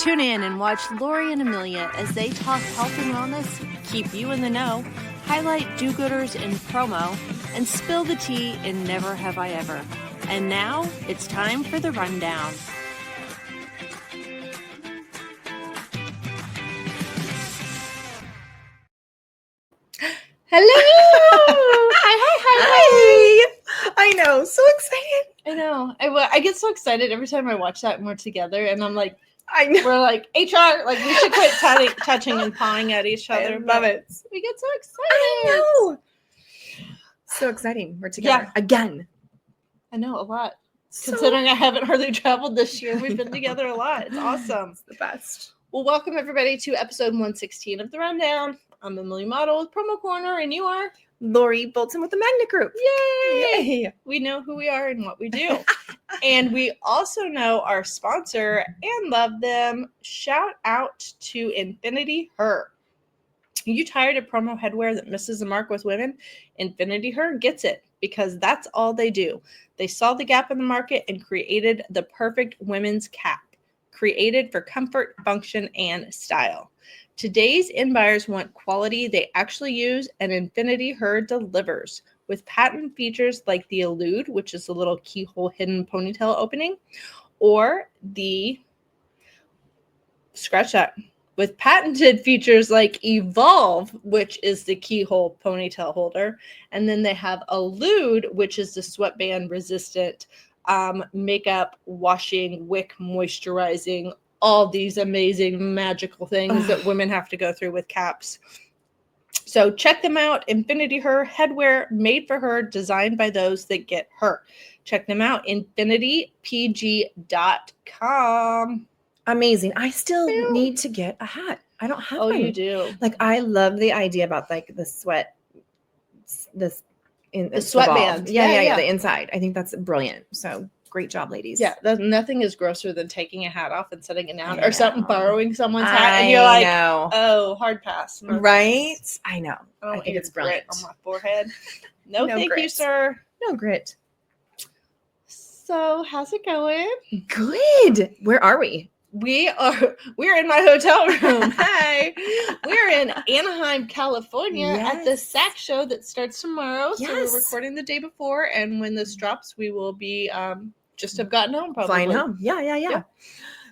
Tune in and watch Lori and Amelia as they talk health and wellness, keep you in the know, highlight do-gooders in promo, and spill the tea in Never Have I Ever. And now, it's time for the rundown. Hello! Hi! I know, so excited. I know. I get so excited every time I watch that and we're together, and I'm like, I know. we're like, HR, like we should quit touching and pawing at each other. I love it. We get so excited. I know. So exciting. We're together again. I know, a lot. Considering I haven't hardly traveled this year, we've been together a lot. It's awesome. It's the best. Well, welcome everybody to episode 116 of The Rundown. I'm Amelia and Madl with Promo Corner, and you are? Lori Bolton with the Magnet Group. Yay! We know who we are and what we do. And we also know our sponsor and love them. Shout out to Infinity Her. Are you tired of promo headwear that misses the mark with women? Infinity Her gets it because that's all they do. They saw the gap in the market and created the perfect women's cap, created for comfort, function, and style. Today's in buyers want quality they actually use, and Infinity Her delivers with patent features like the Elude, which is a little keyhole hidden ponytail opening, or the scratch that with patented features like Evolve, which is the keyhole ponytail holder, and then they have Elude, which is the sweatband resistant makeup washing wick moisturizing, all these amazing magical things that women have to go through with caps. So check them out. Infinity Her headwear made for her, designed by those that get her. Check them out, infinitypg.com. Amazing. I still need to get a hat. I don't have one. Oh, you do. Like, I love the idea about like the sweat, the sweatband. Yeah, the inside. I think that's brilliant. So great job, ladies. Yeah, nothing is grosser than taking a hat off and setting it down, or something, borrowing someone's hat, and you're like, oh, hard pass. Right? I know. I think it's brilliant. On my forehead. No thank grit. you, sir. No grit. So, how's it going? Good. Where are we? We're in my hotel room. Hi. We're in Anaheim, California at the SAC show that starts tomorrow. So we're recording the day before, and when this drops, we will be just have gotten home probably. Flying home. Yeah.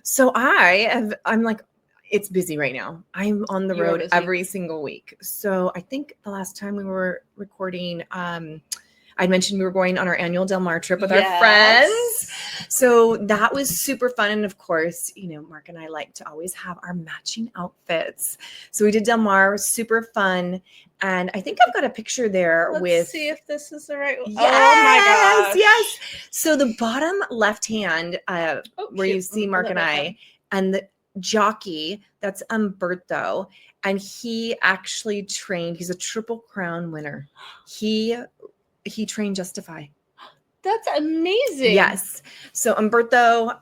So I'm like, it's busy right now. I'm on the road every single week. So I think the last time we were recording, I mentioned we were going on our annual Del Mar trip with our friends. So that was super fun. And of course, you know, Mark and I like to always have our matching outfits. So we did Del Mar, super fun. And I think I've got a picture there Let's see if this is the right one. Yes, oh my gosh. Yes. So the bottom left hand, where you see Mark and I, and the jockey, that's Umberto. And he actually trained, he's a Triple Crown winner. He trained Justify. That's amazing. Yes. So Umberto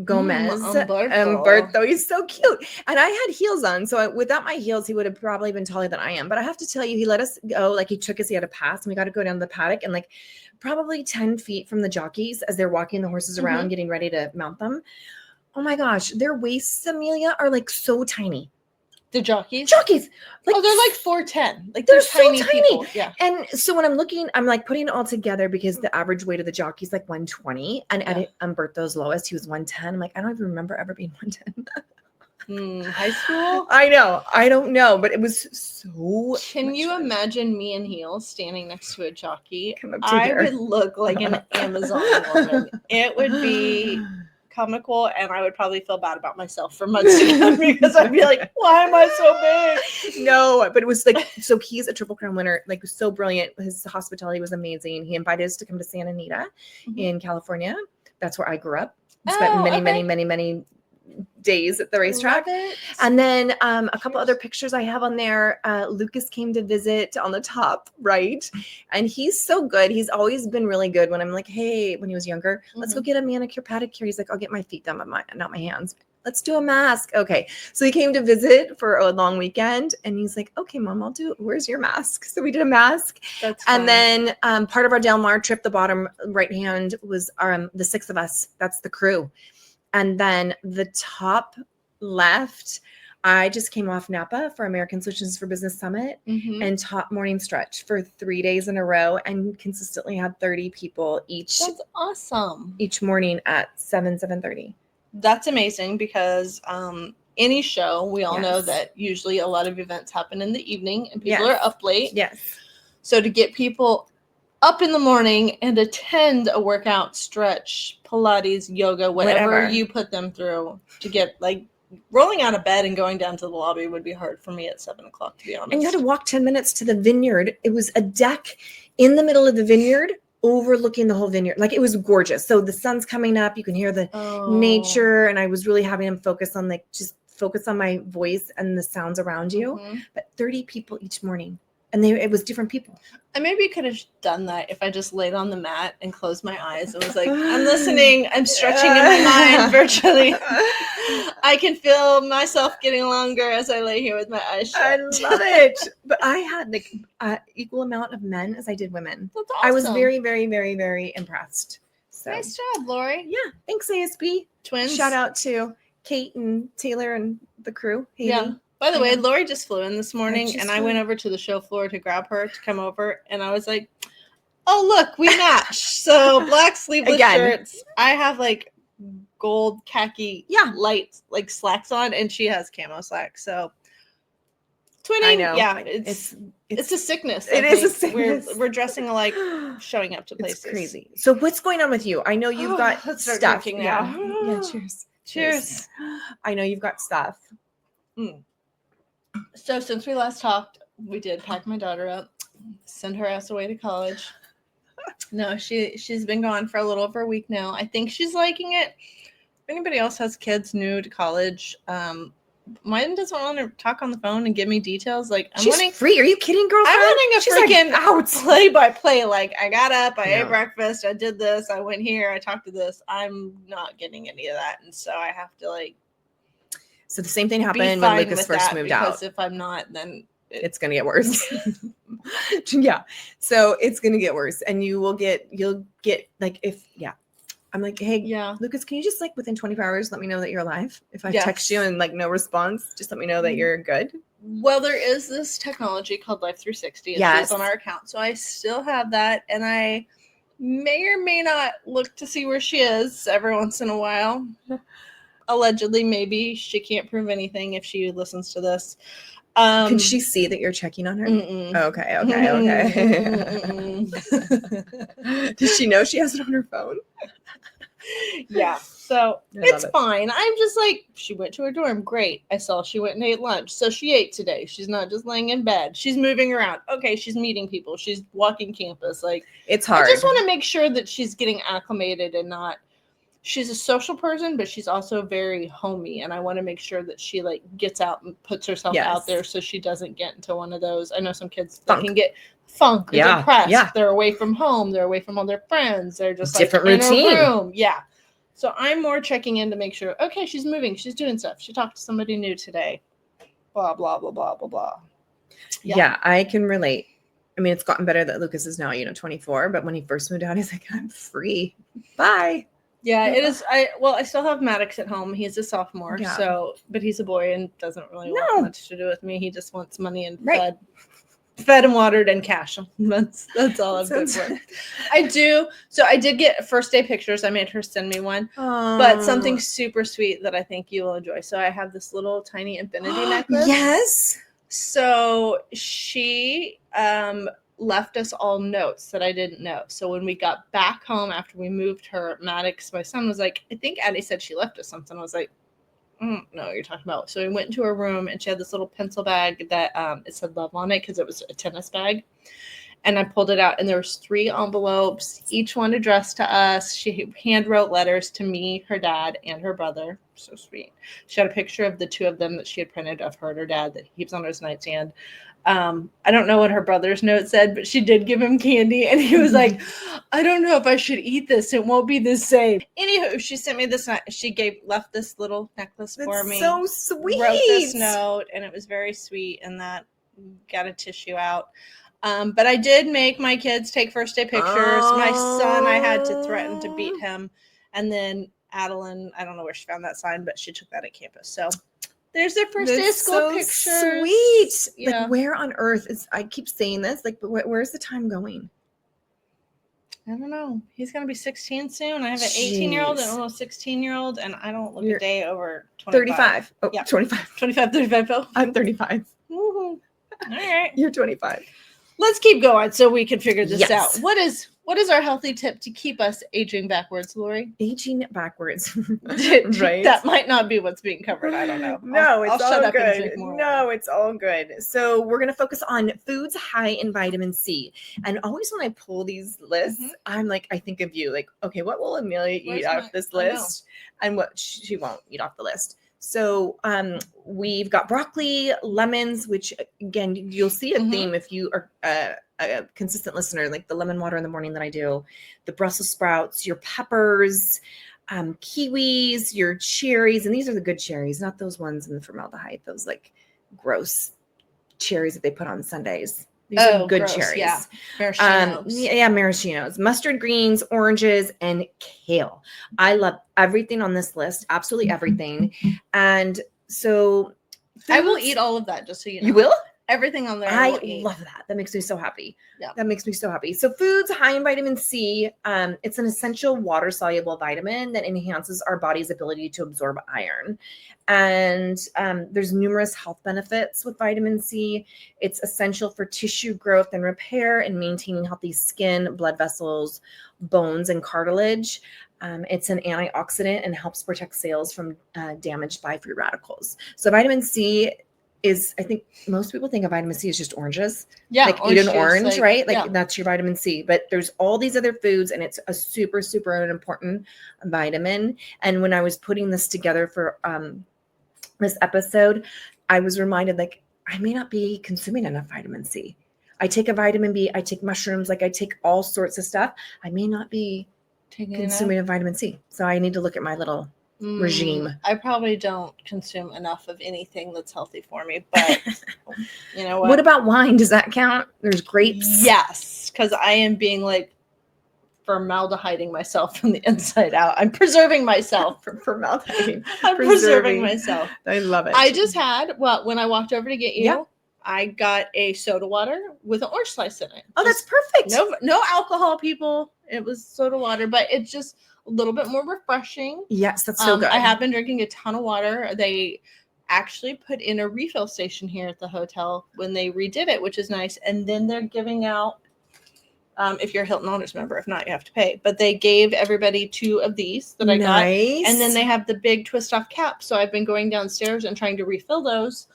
Gomez. Umberto, he's so cute. And I had heels on. So without my heels, he would have probably been taller than I am. But I have to tell you, he let us go. Like, he took us, he had a pass, and we got to go down the paddock, and like probably 10 feet from the jockeys as they're walking the horses around, getting ready to mount them. Oh my gosh. Their waists, Amelia, are like so tiny. The jockeys? Like, they're like 4'10". Like, they're tiny so tiny. People. Yeah. And so when I'm looking, I'm like putting it all together because the average weight of the jockey is like 120. And at Umberto's lowest, he was 110. I'm like, I don't even remember ever being 110. High school? I know. I don't know. But it was so Can you imagine me in heels standing next to a jockey? I would look like an Amazon woman. It would be comical, and I would probably feel bad about myself for months to come because I'd be like, why am I so big? No, but it was like, so he's a Triple Crown winner, like so brilliant. His hospitality was amazing. He invited us to come to Santa Anita in California. That's where I grew up. Spent many days at the racetrack. And then a couple other pictures I have on there. Lucas came to visit on the top right, and he's so good. He's always been really good. When I'm like, hey, when he was younger, let's go get a manicure pedicure, he's like, I'll get my feet done, but not my hands. Let's do a mask. Okay. So he came to visit for a long weekend, and he's like, okay, Mom, I'll do it. Where's your mask? So we did a mask. That's fun. And then part of our Del Mar trip, the bottom right hand was the 6 of us. That's the crew. And then the top left, I just came off Napa for American Solutions for Business Summit Mhm. and taught morning stretch for 3 days in a row and consistently had 30 people That's awesome. each morning at 7:30. That's amazing because any show, we all know Yes. that usually a lot of events happen in the evening and people Yes. are up late. Yes. So to get people up in the morning and attend a workout, stretch, Pilates, yoga, whatever you put them through to get like rolling out of bed and going down to the lobby would be hard for me at 7:00, to be honest. And you had to walk 10 minutes to the vineyard. It was a deck in the middle of the vineyard overlooking the whole vineyard. Like, it was gorgeous. So the sun's coming up, you can hear the nature. And I was really having them focus on just focus on my voice and the sounds around you. Mm-hmm. But 30 people each morning. And it was different people. I maybe could have done that if I just laid on the mat and closed my eyes and was like, I'm listening, I'm stretching in my mind virtually. I can feel myself getting longer as I lay here with my eyes shut. I love it. But I had like equal amount of men as I did women. That's awesome. I was very, very, very, very impressed. So Nice job, Lori. yeah, thanks ASB. Twins. Shout out to Kate and Taylor and the crew. Haley. Yeah. By the way, Lori just flew in this morning, just and I flew. went over to the show floor to grab her to come over, and I was like, oh, look, we match. So black sleeveless Again. shirts. I have like gold khaki light like slacks on, and she has camo slacks. So twinning, I know. yeah, it's a sickness. It is a sickness. We're dressing alike, showing up to places. It's crazy. So what's going on with you? I know you've got let's start stuff. drinking Yeah. now. Yeah, cheers. Cheers. I know you've got stuff. So since we last talked, we did pack my daughter up, send her ass away to college. No, she's been gone for a little over a week now. I think she's liking it. If anybody else has kids new to college, mine doesn't want to talk on the phone and give me details. Like, She's free. Are you kidding, girlfriend? I'm wanting a She's freaking out. play-by-play. Like, I got up, I Yeah. ate breakfast, I did this, I went here, I talked to this. I'm not getting any of that, and so I have to like. So the same thing Be happened when fine Lucas with first that, moved out. because if I'm not, then It's going to get worse. Yeah. So it's going to get worse. And you'll get like, I'm like, hey, yeah. Lucas, can you just like within 24 hours, let me know that you're alive? If I Yes. text you and like no response, just let me know that you're good. Well, there is this technology called Life 360. It's Yes. on our account. So I still have that. And I may or may not look to see where she is every once in a while. Allegedly, maybe. She can't prove anything if she listens to this. Can she see that you're checking on her? Mm-mm. Okay. Mm-mm. Does she know she has it on her phone? Yeah. So I it's love it. fine. I'm just like, she went to her dorm. Great. I saw she went and ate lunch. So she ate today. She's not just laying in bed. She's moving around. Okay. She's meeting people. She's walking campus. Like, It's hard. I just want to make sure that she's getting acclimated and not. She's a social person, but she's also very homey, and I want to make sure that she like gets out and puts herself Yes. out there so she doesn't get into one of those. I know some kids that Funk. can get funk or Yeah, depressed. yeah. They're away from home. They're away from all their friends. They're just Different like routine. in a room. Yeah. So I'm more checking in to make sure. Okay, she's moving. She's doing stuff. She talked to somebody new today. Blah blah blah blah blah blah. Yeah, I can relate. I mean, it's gotten better that Lucas is now, 24, but when he first moved out, he's like, I'm free. Bye. Yeah, it is. I still have Maddox at home. He's a sophomore, Yeah. so but he's a boy and doesn't really No. want much to do with me. He just wants money and Right. fed and watered and cash. That's all I'm good for. I do. So I did get first day pictures. I made her send me one, but something super sweet that I think you will enjoy. So I have this little tiny infinity necklace. Yes. So she left us all notes that I didn't know. So when we got back home after we moved her, Maddox, my son, was like, I think Addie said she left us something. I was like, no, what you're talking about. So we went into her room and she had this little pencil bag that it said love on it because it was a tennis bag. And I pulled it out and there was 3 envelopes, each one addressed to us. She hand wrote letters to me, her dad, and her brother. So sweet. She had a picture of the 2 of them that she had printed of her and her dad that he keeps on his nightstand. I don't know what her brother's note said, but she did give him candy. And he was like, I don't know if I should eat this. It won't be the same. Anywho, she sent me this. She left this little necklace for me. So sweet. Wrote this note, and it was very sweet. And that got a tissue out. But I did make my kids take first day pictures. My son, I had to threaten to beat him. And then Adeline, I don't know where she found that sign, but she took that at campus. So there's their first day of That's school so pictures. sweet. Yeah. Like, where on earth is, I keep saying this, like, but where's the time going? I don't know. He's going to be 16 soon. I have an 18-year-old and Jeez. almost 16-year-old, and I don't look You're a day over 25. 35. Oh, Yeah. 25. 25, 35. Oh. I'm 35. Woohoo. All right. You're 25. Let's keep going so we can figure this Yes. out. What is our healthy tip to keep us aging backwards, Lori? Aging backwards. Right. That might not be what's being covered. I don't know. No, it's I'll all shut up and good. drink more No, water. it's all good. So we're going to focus on foods high in vitamin C. And always when I pull these lists, I'm like, I think of you. Like, okay, what will Amelia eat Where's off my- this I know. list? And what she won't eat off the list. So we've got broccoli, lemons, which again, you'll see a theme if you are a consistent listener, like the lemon water in the morning that I do, the Brussels sprouts, your peppers, kiwis, your cherries, and these are the good cherries, not those ones in the formaldehyde, those like gross cherries that they put on Sundays. These are good gross, cherries. Yeah. Maraschinos. Yeah, maraschinos, mustard greens, oranges, and kale. I love everything on this list, absolutely everything. And so I will foods- eat all of that, just so you know. You will? Everything on there I will eat. love that. That makes me so happy. Yeah. That makes me so happy. So foods high in vitamin C, it's an essential water-soluble vitamin that enhances our body's ability to absorb iron. And there's numerous health benefits with vitamin C. It's essential for tissue growth and repair and maintaining healthy skin, blood vessels, bones, and cartilage. It's an antioxidant and helps protect cells from damage by free radicals. So vitamin C is, I think most people think of vitamin C as just oranges. Yeah. Like eat an juice, orange, right? Like yeah. that's your vitamin C. But there's all these other foods, and it's a super, super important vitamin. And when I was putting this together for this episode, I was reminded, like, I may not be consuming enough vitamin C. I take a vitamin B, I take mushrooms, like I take all sorts of stuff. I may not be consuming a vitamin C. So I need to look at my little regime. I probably don't consume enough of anything that's healthy for me, but you know what? What about wine? Does that count? There's grapes. Yes, because I am being like formaldehyding myself from the inside out. I'm preserving myself. Formaldehyde. I'm preserving myself. I love it. I just had, well, when I walked over to get you, Yeah. I got a soda water with an orange slice in it. Oh, that's perfect. No alcohol, people. It was soda water, but it's just a little bit more refreshing. Yes, that's so good. I have been drinking a ton of water. They actually put in a refill station here at the hotel when they redid it, which is nice. And then they're giving out, if you're a Hilton Honors member, if not, you have to pay. But they gave everybody 2 of these that I got. And then they have the big twist off cap. So I've been going downstairs and trying to refill those.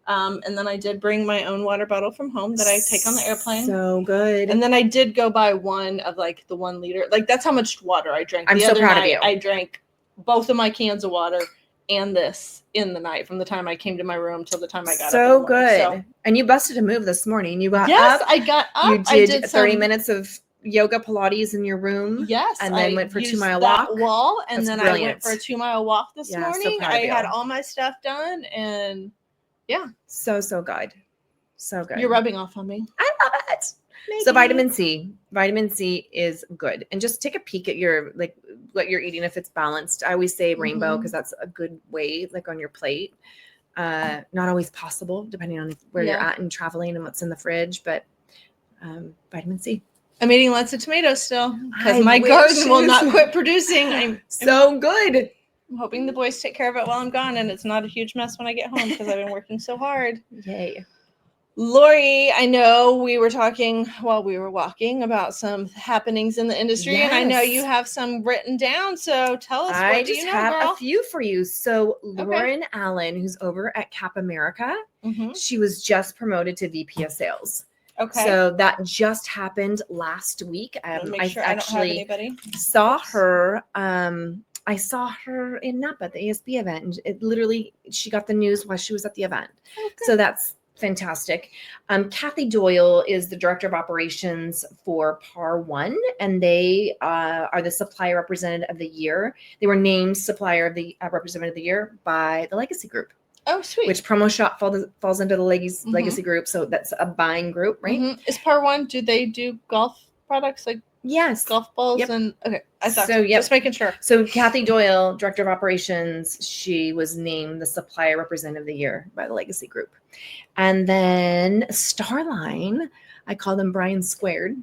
And then I did bring my own water bottle from home that I take on the airplane. So good. And then I did go buy one of like the 1 liter. Like that's how much water I drank. I'm The so other proud of night, you. I drank both of my cans of water and this in the night from the time I came to my room till the time I got up. So in the morning. good. So, And you busted a move this morning. You got yes, up. I got up. You I did 30 minutes of yoga Pilates in your room. Yes. And then I went for used 2-mile that walk. wall. And That's then brilliant. I went for a 2-mile walk this Yeah, so morning. proud of I you. had all my stuff done and So good. So good. you're rubbing off on me. I love it. So vitamin C is good. And just take a peek at your, like what you're eating, if it's balanced. I always say rainbow because that's a good way, like on your plate. Not always possible depending on where you're at and traveling and what's in the fridge, but vitamin C. I'm eating lots of tomatoes still because I my wish garden will you- not quit producing. I'm So good. hoping the boys take care of it while I'm gone and it's not a huge mess when I get home because I've been working so hard. Yay. Lori, I know we were talking while we were walking about some happenings in the industry, and I know Yes. you have some written down. So tell us, I what do just you know, have girl? a few for you. So Lauren Allen, who's over at Cap America, Mhm. she was just promoted to VP of Sales. Okay. So that just happened last week. Make I sure I don't have actually anybody. saw her. I saw her in Napa at the ASB event, and it literally, she got the news while she was at the event. Okay. So that's fantastic. Kathy Doyle is the director of operations for Par One, and they are the supplier representative of the year. They were named supplier of the representative of the year by the Legacy Group, Oh, sweet. which Promo Shop falls under the Legacy Group. So that's a buying group, right? Is Par One? Do they do golf products like Yes. golf balls Yep. and okay. I thought So, so. yep. Just making sure. So Kathy Doyle, Director of Operations, she was named the Supplier Representative of the Year by the Legacy Group. And then Starline, I call them Brian Squared.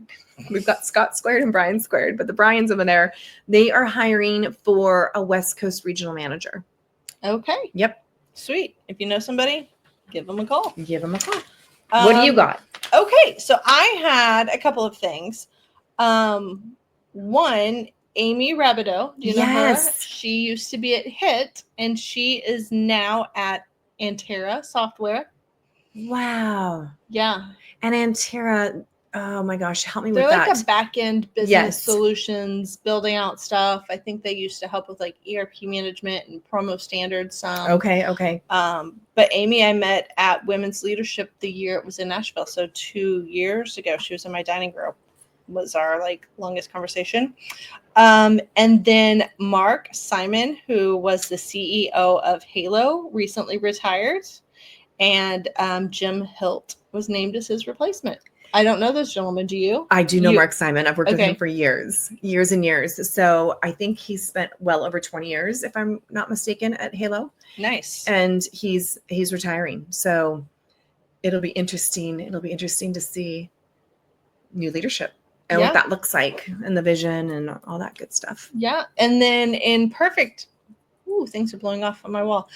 We've got Scott Squared and Brian Squared, but the Brians over there, they are hiring for a West Coast regional manager. Okay. Yep. Sweet. If you know somebody, give them a call. Give them a call. What do you got? Okay, so I had a couple of things. One, Amy Rabideau. Do you know her? Yes. She used to be at HIT, and she is now at Antera Software. Wow. Yeah. And Antera, oh my gosh, help me They're with like that. a back-end business Yes. solutions, building out stuff. I think they used to help with like ERP management and promo standards. Okay. But Amy, I met at Women's Leadership the year it was in Nashville. So 2 years ago, she was in my dining group. Was our like longest conversation. And then Mark Simon, who was the CEO of Halo, recently retired. And Jim Hilt was named as his replacement. I don't know those gentlemen. Do you? I do know Mark Simon. I've worked with Okay. him for years and years. So I think he spent well over 20 years, if I'm not mistaken, at Halo. Nice. And he's retiring. So it'll be interesting. It'll be interesting to see new leadership and what that looks like and the vision and all that good stuff. Yeah. And then in perfect, things are blowing off on my wall.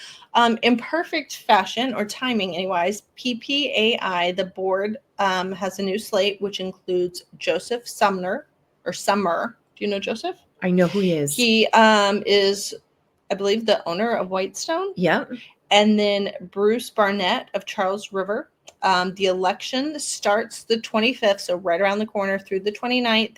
In perfect fashion or timing anyways, PPAI, the board has a new slate, which includes Joseph Sumner. Do you know Joseph? I know who he is. He is, I believe, the owner of Whitestone. Yep. And then Bruce Barnett of Charles River. The election starts the 25th, so right around the corner through the 29th.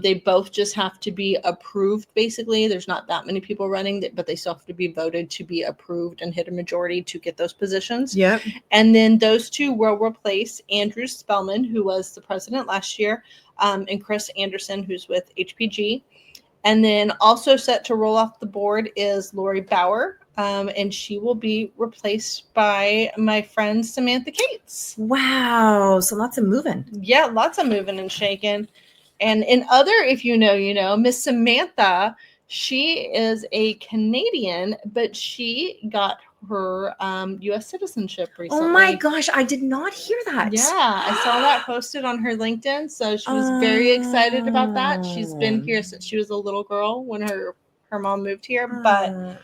They both just have to be approved, basically. There's not that many people running, but they still have to be voted to be approved and hit a majority to get those positions. Yep. And then those two will replace Andrew Spellman, who was the president last year, and Chris Anderson, who's with HPG. And then also set to roll off the board is Lori Bauer, and she will be replaced by my friend Samantha Cates. Wow. So lots of moving. Yeah, lots of moving and shaking. And in other, if you know, Miss Samantha, she is a Canadian, but she got her U.S. citizenship recently. Oh my gosh, I did not hear that. Yeah, I saw that posted on her LinkedIn, so she was very excited about that. She's been here since she was a little girl when her mom moved here, but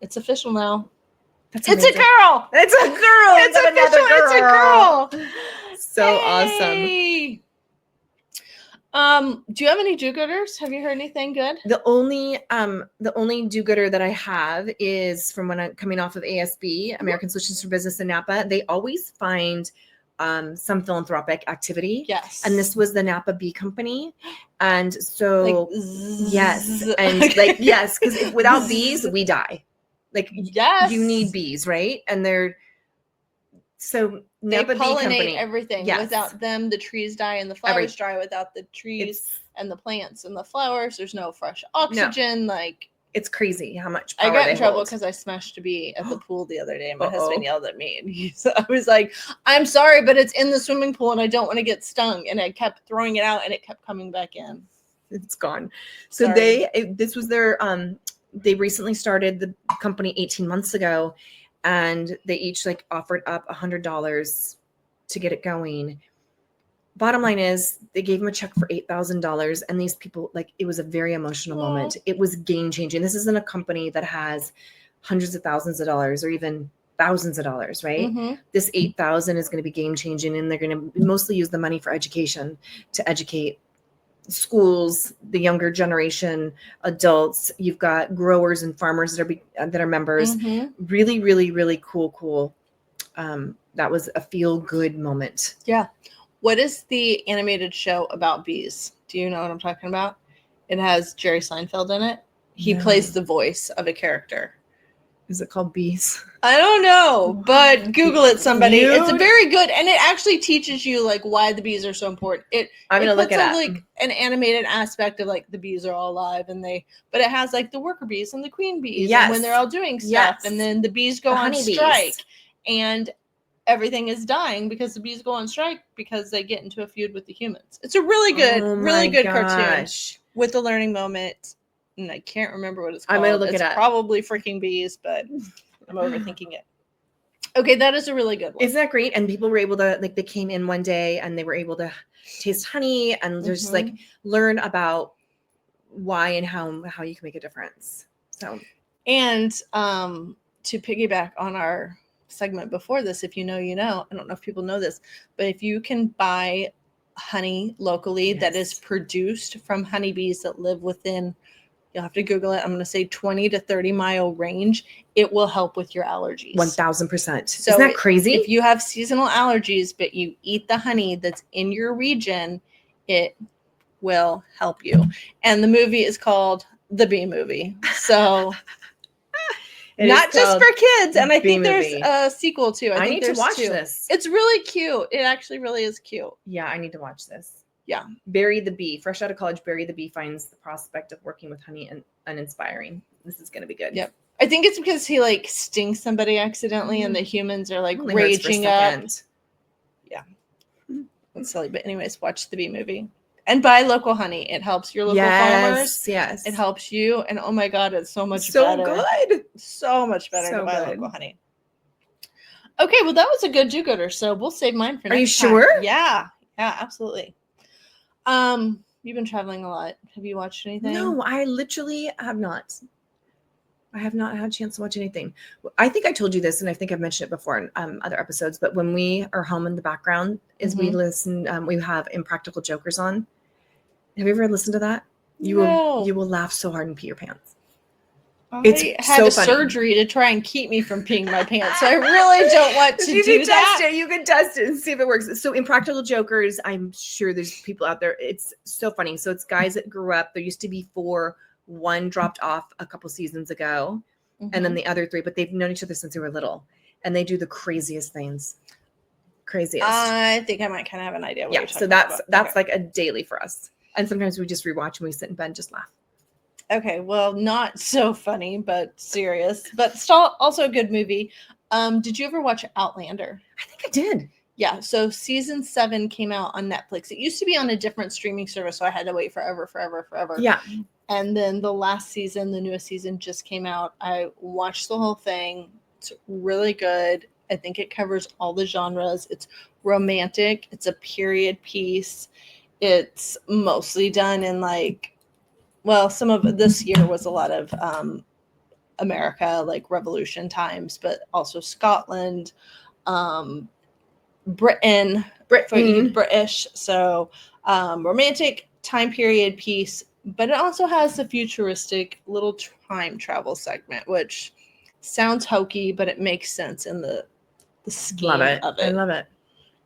it's official now. It's a girl. It's a girl. It's official. It's a girl. So awesome. Do you have any do-gooders? Have you heard anything good? The only do-gooder that I have is from when I'm coming off of ASB, American Solutions for Business in Napa. They always find some philanthropic activity. Yes. And this was the Napa Bee Company. And so yes. And yes, because without bees, we die. Yes. You need bees, right? And they Napa Bee pollinate Company. Everything. Yes. Without them, the trees die and the flowers dry. Without the trees and the plants and the flowers, there's no fresh oxygen. No. It's crazy how much power I got in trouble hold. because I smashed a bee at the pool the other day. And my husband yelled at me, and I was like, "I'm sorry, but it's in the swimming pool, and I don't want to get stung." And I kept throwing it out, and it kept coming back in. It's gone. So this was their they recently started the company 18 months ago, and they each offered up $100 to get it going. Bottom line is they gave him a check for $8,000, and these people, it was a very emotional moment. It was game changing. This isn't a company that has hundreds of thousands of dollars or even thousands of dollars, right? Mm-hmm. This 8,000 is going to be game changing, and they're going to mostly use the money for education to educate schools, the younger generation, adults. You've got growers and farmers that are members. Mm-hmm. Really, really, really cool. That was a feel good moment. Yeah. What is the animated show about bees? Do you know what I'm talking about? It has Jerry Seinfeld in it. He plays the voice of a character. Is it called Bees? I don't know, but Google it, somebody. It's a very good, and it actually teaches you why the bees are so important. I'm gonna look it up. An animated aspect of the bees are all alive, but it has the worker bees and the queen bees, yes. and when they're all doing stuff, and then the bees go on strike, and everything is dying because the bees go on strike because they get into a feud with the humans. It's a really good, really good cartoon with a learning moment. And I can't remember what it's called. I'm going to look it's it up. Probably freaking bees, but I'm overthinking it. Okay, that is a really good one. Isn't that great? And people were able to, like, they came in one day and they were able to taste honey and just like learn about why and how you can make a difference. So, and to piggyback on our segment before this, if you know, you know, I don't know if people know this, but if you can buy honey locally that is produced from honeybees that live within, you'll have to Google it, I'm going to say 20 to 30 mile range, it will help with your allergies. 1000%. So isn't that crazy? If you have seasonal allergies, but you eat the honey that's in your region, it will help you. And the movie is called The Bee Movie. So not just for kids. And I think there's a sequel too. I need to watch this. It's really cute. It actually really is cute. Yeah, I need to watch this. Yeah. Barry the bee, fresh out of college, Barry the bee finds the prospect of working with honey uninspiring. This is going to be good. Yep. I think it's because he like stings somebody accidentally and the humans are like raging up. Yeah. That's silly. But anyways, watch the Bee Movie. And buy local honey. It helps your local farmers. Yes. It helps you. And oh my God, it's so much better. So good. So much better to buy local honey. Okay, well, that was a good do-gooder. So we'll save mine for next time. Are you sure? Yeah. Yeah, absolutely. You've been traveling a lot. Have you watched anything? No, I literally have not. I have not had a chance to watch anything. I think I told you this, and I think I've mentioned it before in other episodes, but when we are home in the background is we listen, we have Impractical Jokers on. Have you ever listened to that? You will laugh so hard and pee your pants. I had a surgery to try and keep me from peeing my pants, so I really don't want to do that. You can test it and see if it works. So Impractical Jokers, I'm sure there's people out there. It's so funny. So it's guys that grew up. There used to be 4. One dropped off a couple seasons ago, and then the other 3, but they've known each other since they were little, and they do the craziest things. Craziest. I think I might kind of have an idea. What you're talking about. That's like a daily for us. And sometimes we just rewatch and we sit in bed and just laugh. Okay, well, not so funny, but serious, but still also a good movie. Did you ever watch Outlander? I think I did. Yeah, so season 7 came out on Netflix. It used to be on a different streaming service, so I had to wait forever. Yeah. And then the last season, the newest season just came out. I watched the whole thing. It's really good. I think it covers all the genres. It's romantic. It's a period piece. It's mostly done in some of this year was a lot of America, like Revolution times, but also Scotland, Britain, British. So romantic time period piece, but it also has a futuristic little time travel segment, which sounds hokey, but it makes sense in the scheme of it. I love it.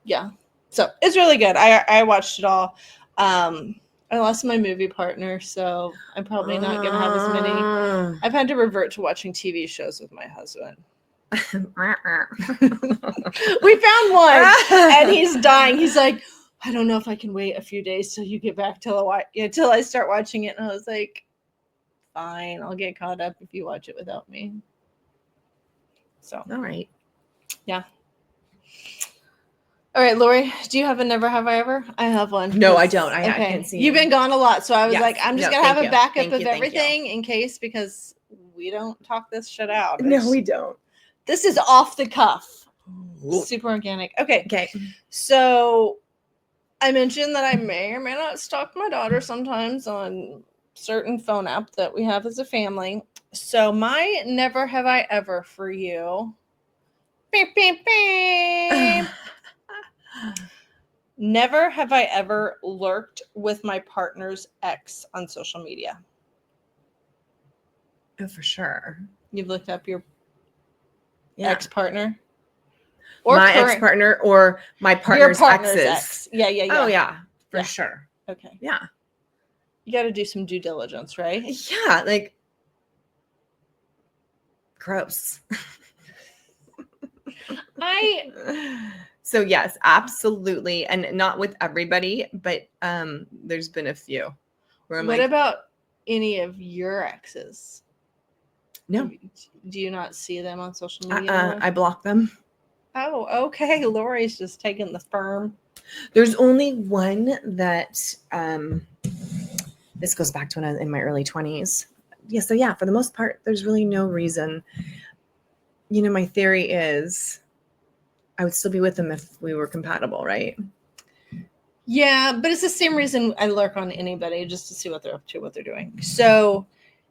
Yeah. So it's really good. I watched it all. I lost my movie partner, so I'm probably not going to have as many. I've had to revert to watching TV shows with my husband. We found one, and he's dying. He's like, I don't know if I can wait a few days till you get back till I start watching it. And I was like, fine, I'll get caught up if you watch it without me. So, all right. Yeah. All right, Lori, do you have a never have I ever? I have one. No, I don't. I can't see. You've been gone a lot, so I was like, I'm just going to have a backup of everything in case, because we don't talk this shit out. No, we don't. This is off the cuff. Super organic. Okay. So I mentioned that I may or may not stalk my daughter sometimes on certain phone app that we have as a family. So my never have I ever for you. Beep, beep, beep. Never have I ever lurked with my partner's ex on social media. Oh, for sure. You've looked up your ex-partner? Or my ex-partner or my partner's exes. Ex. Yeah. Oh, yeah. For sure. Okay. Yeah. You got to do some due diligence, right? Yeah. Like, gross. So yes, absolutely. And not with everybody, but there's been a few where I'm what about any of your exes? No. Do you not see them on social media? I block them. Oh, okay. Lori's just taking the firm. There's only one that this goes back to when I was in my early 20s. Yeah, so yeah, for the most part, there's really no reason. You know, my theory is I would still be with them if we were compatible, right? Yeah, but it's the same reason I lurk on anybody, just to see what they're up to, what they're doing. So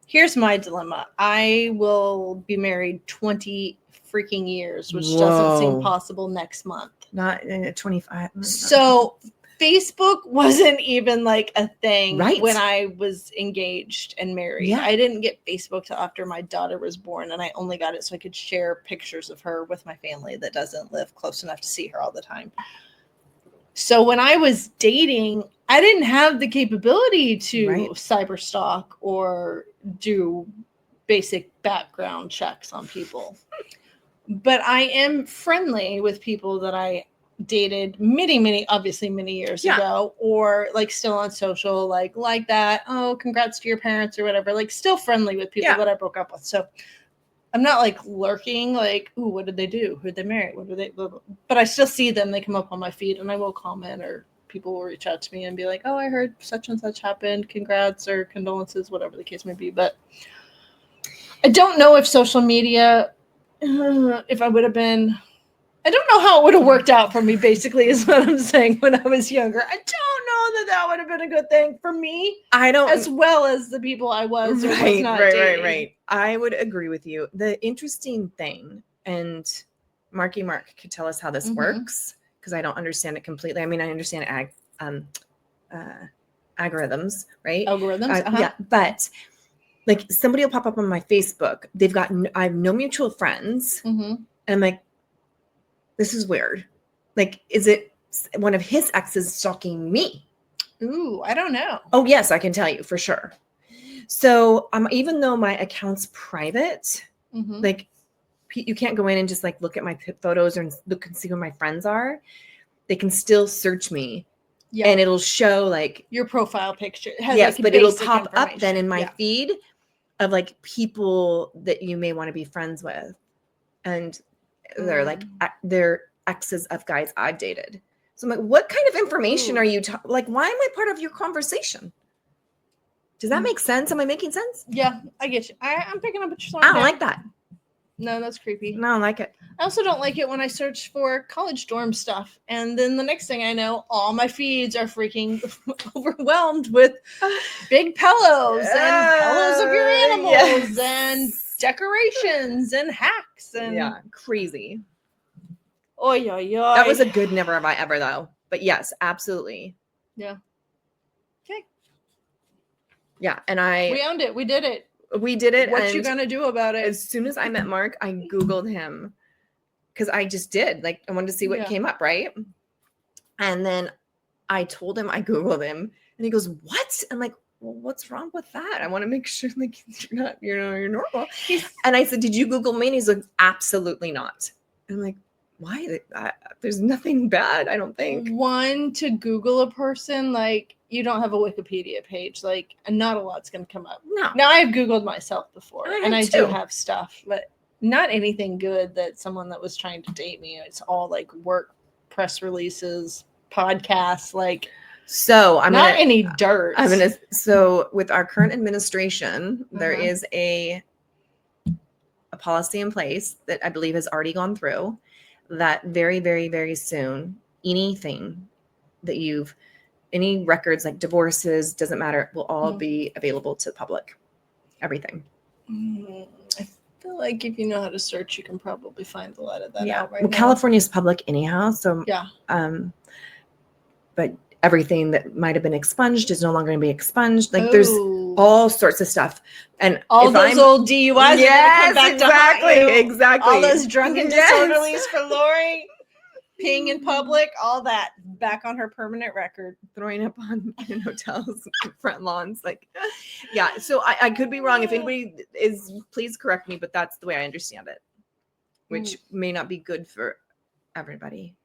here's my dilemma. I will be married 20 freaking years, which doesn't seem Whoa. possible next month. Not in 25. So Facebook wasn't even like a thing Right. when I was engaged and married. Yeah. I didn't get Facebook till after my daughter was born, and I only got it so I could share pictures of her with my family that doesn't live close enough to see her all the time. So when I was dating, I didn't have the capability to Right. cyber stalk or do basic background checks on people. But I am friendly with people that I dated many years Yeah. ago, or like still on social, like that. Oh, congrats to your parents or whatever. Like still friendly with people Yeah. that I broke up with. So I'm not like lurking, like, ooh, what did they do? Who'd they marry? What did they? Blah, blah. But I still see them. They come up on my feed, and I will comment, or people will reach out to me and be like, oh, I heard such and such happened. Congrats or condolences, whatever the case may be. But I don't know if social media, if I would have been, I don't know how it would have worked out for me, basically, is what I'm saying, when I was younger. I don't know that would have been a good thing for me, I don't, as well as the people I was or was not dating. Right. I would agree with you. The interesting thing, and Marky Mark could tell us how this works, because I don't understand it completely. I mean, I understand algorithms, right? Algorithms, Yeah, but like somebody will pop up on my Facebook. I have no mutual friends, and I'm like, this is weird. Like, is it one of his exes stalking me? Ooh, I don't know. Oh, yes, I can tell you for sure. So even though my account's private, like you can't go in and just like look at my photos and look and see who my friends are. They can still search me. Yeah. And it'll show like your profile picture. It has yes, like but it'll pop up then in my feed of like people that you may want to be friends with. And they're like, they're exes of guys I've dated. So I'm like, what kind of information are you like, why am I part of your conversation? Does that make sense? Am I making sense? Yeah, I get you. I'm picking up what you're saying. I don't like that. No, that's creepy. No, I don't like it. I also don't like it when I search for college dorm stuff. And then the next thing I know, all my feeds are freaking overwhelmed with big pillows and pillows of your animals and decorations and hacks. And yeah, crazy. Oy, oy, oy. That was a good never have I ever, though. But yes, absolutely. Yeah. Okay. Yeah, and we owned it. We did it. We did it. What you gonna do about it? As soon as I met Mark, I Googled him because I just did. Like, I wanted to see what came up, right? And then I told him I Googled him, and he goes, "What?" I'm like, "Well, what's wrong with that? I want to make sure like you're normal." And I said, "Did you Google me?" And he's like, "Absolutely not." And I'm like, "Why? There's nothing bad, I don't think." One, to Google a person, like, you don't have a Wikipedia page, like, not a lot's gonna come up. No. Now, I've Googled myself before, and I do too. have stuff, but not anything good that someone that was trying to date me. It's all like work press releases, podcasts, like. So I'm not any dirt. So with our current administration, there is a policy in place that I believe has already gone through, that very, very, very soon, anything that any records like divorces, doesn't matter, will all be available to the public. Everything. I feel like if you know how to search, you can probably find a lot of that out right now. California is public anyhow, so yeah. But everything that might have been expunged is no longer going to be expunged. Like there's all sorts of stuff, and all those old DUIs are going to come back to haunt you. Exactly. All those drunken disorderlies for Lori, peeing in public, all that back on her permanent record, throwing up in hotels, front lawns. Like, yeah. So I could be wrong. If anybody is, please correct me. But that's the way I understand it, which may not be good for everybody.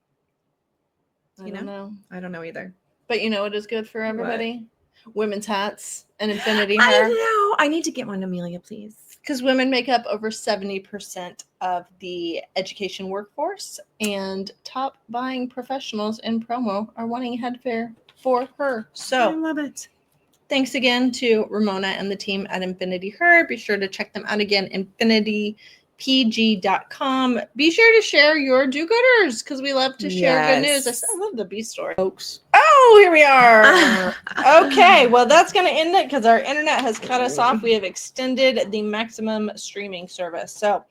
I don't know. I don't know either. But you know what is good for everybody? What? Women's hats and infinity hair. I know. I need to get one, Amelia, please. because women make up over 70% of the education workforce, and top buying professionals in promo are wanting headwear for her. I So love it. thanks again to Ramona and the team at Infinity Her. Be sure to check them out again, infinitypg.com. Be sure to share your do-gooders because we love to share good news. Yes. I love the B story, folks. Oh, here we are. Okay, well, that's going to end it because our internet has cut us off. We have extended the maximum streaming service. So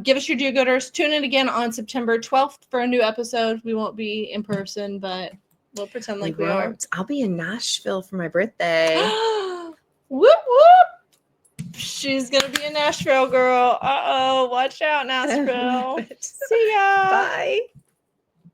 give us your do-gooders. Tune in again on September 12th for a new episode. We won't be in person, but we'll pretend like we are. won't. I'll be in Nashville for my birthday. Whoop, whoop. She's going to be a Nashville girl. Uh-oh. Watch out, Nashville. See ya. Bye.